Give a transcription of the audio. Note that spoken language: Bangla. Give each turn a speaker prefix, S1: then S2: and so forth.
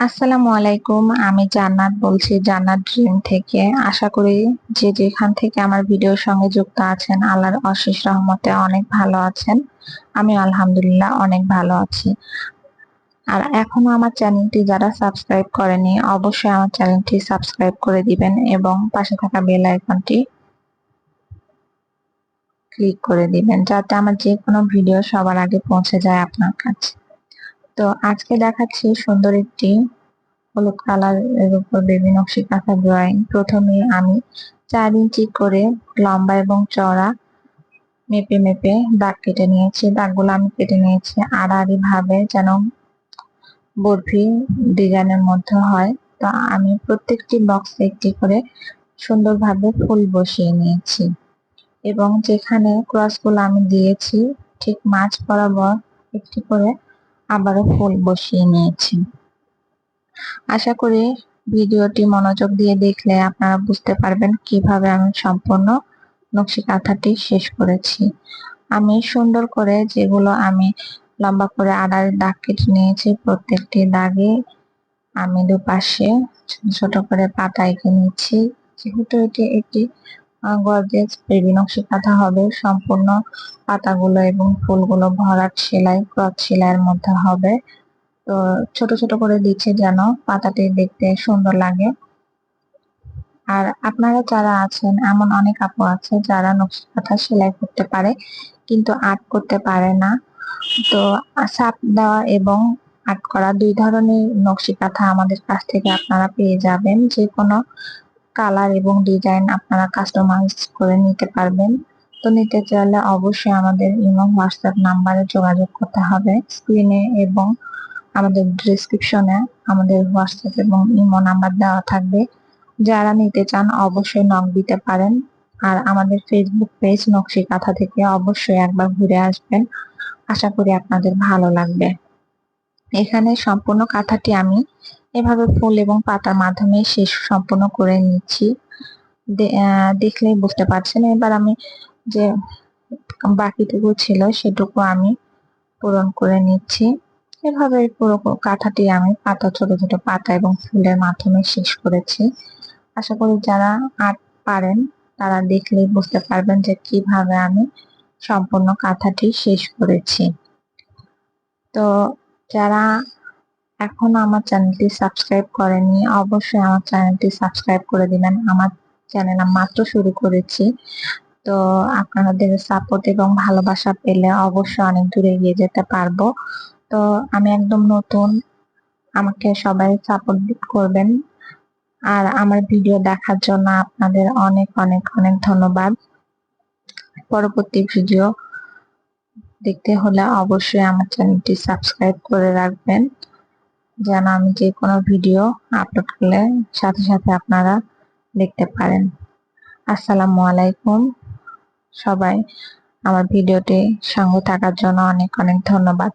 S1: আসসালামু আলাইকুম। আমি জান্নাত বলছি, জান্নাত ড্রিম থেকে। আশা করি যে যেখান থেকে আমার ভিডিওর সঙ্গে যুক্ত আছেন আল্লাহর অশেষ রহমতে অনেক ভালো আছেন। আমি আলহামদুলিল্লাহ অনেক ভালো আছি। আর এখনো আমার চ্যানেলটি যারা সাবস্ক্রাইব করেনি অবশ্যই আমার চ্যানেলটি সাবস্ক্রাইব করে দিবেন এবং পাশে থাকা বেল আইকনটি ক্লিক করে দিবেন যাতে আমার যে কোনো ভিডিও সবার আগে পৌঁছে যায় আপনার কাছে। তো আজকে দেখাচ্ছি সুন্দর একটি হলুদ কালার এর উপর বেবি নকশি কাঁথা ড্রয়িং। প্রথমে আমি 4 ইঞ্চি করে লম্বা এবং চওড়া মেপে মেপে দাগ কেটে নিয়েছি। দাগগুলো আমি কেটে নিয়েছি আড়াআড়ি ভাবে, যেন বরফি ডিজাইনের মধ্যে হয়। তো আমি প্রত্যেকটি বক্সে একটি করে সুন্দরভাবে ফুল বসিয়ে নিয়েছি এবং যেখানে ক্রসগুলো আমি দিয়েছি ঠিক মাঝ বরাবর একটি করে আবারও ফুল বসিয়ে নিয়েছি। আশা করি ভিডিওটি মনোযোগ দিয়ে দেখলে আপনারা বুঝতে পারবেন কিভাবে আমি সম্পূর্ণ নকশি কাঁথাটি শেষ করেছি। আমি সুন্দর করে যেগুলো আমি লম্বা করে আড়াআড়ি দাগ কেটে নিয়েছি, প্রত্যেকটি দাগে আমি দুপাশে ছোট ছোট করে পাতা এঁকে নিচ্ছি। যেহেতু এটি একটি গর্জিয়াস বেবি নকশি কাঁথা হবে, সম্পূর্ণ পাতাগুলো এবং ফুলগুলো ভরাট সেলাই, ক্রস সেলাইয়ের মধ্যে হবে। তো ছোট ছোট করে দিচ্ছি যেন পাতাটি দেখতে সুন্দর লাগে। আর আপনারা যারা আছেন, এমন অনেক আপু আছে যারা নকশি কাঁথা সেলাই করতে পারে কিন্তু আর্ট করতে পারে না। তো ছাপ দেওয়া এবং আর্ট করা দুই ধরনের নকশি কাঁথা আমাদের কাছ থেকে আপনারা পেয়ে যাবেন। যে কোনো কালার এবং ডিজাইন আপনারা কাস্টমাইজ করে নিতে পারবেন। তো নিতে চাইলে অবশ্যই আমাদের ইমো হোয়াটসঅ্যাপ নাম্বারে যোগাযোগ করতে হবে। স্ক্রিনে এবং আমাদের ডেসক্রিপশনে আমাদের হোয়াটসঅ্যাপ এবং ইমো নাম্বার দেওয়া থাকবে। যারা নিতে চান অবশ্যই নক দিতে পারেন। আর আমাদের ফেসবুক পেজ নকশি কাঁথা থেকে অবশ্যই একবার ঘুরে আসবেন। আশা করি আপনাদের ভালো লাগবে। এখানে সম্পূর্ণ কাঁথাটি আমি এভাবে ফুল এবং পাতার মাধ্যমে শেষ সম্পূর্ণ করে নিচ্ছি। দেখলেই বুঝতে পারছেন। এবার আমি যে বাকিটুকু ছিল সেটুকু আমি পূরণ করে নিচ্ছি। এভাবে পুরো কাঁথাটি আমি পাতা, ছোট ছোট পাতা এবং ফুলের মাধ্যমে শেষ করেছি। আশা করি যারা আর্ট পারেন তারা দেখলেই বুঝতে পারবেন যে কিভাবে আমি সম্পূর্ণ কাঁথাটি শেষ করেছি। তো যারা এখনো আমার চ্যানেলটি সাবস্ক্রাইব করেনি অবশ্যই আমার চ্যানেলটি সাবস্ক্রাইব করে দিবেন। আমার চ্যানেল আমি মাত্র শুরু করেছি। তো আপনাদের সাপোর্ট এবং ভালোবাসা পেলে অবশ্যই অনেক দূরে এগিয়ে যেতে পারবো। তো আমি একদম নতুন, আমাকে সবাই সাপোর্ট করবেন। আর আমার ভিডিও দেখার জন্য আপনাদের অনেক অনেক অনেক ধন্যবাদ। পরবর্তী ভিডিও দেখতে হলে অবশ্যই আমার চ্যানেলটি সাবস্ক্রাইব করে রাখবেন, যেন আমি যে কোনো ভিডিও আপলোড করলে সাথে সাথে আপনারা দেখতে পারেন। আসসালামু আলাইকুম। সবাই আমার ভিডিওটি সঙ্গে থাকার জন্য অনেক অনেক ধন্যবাদ।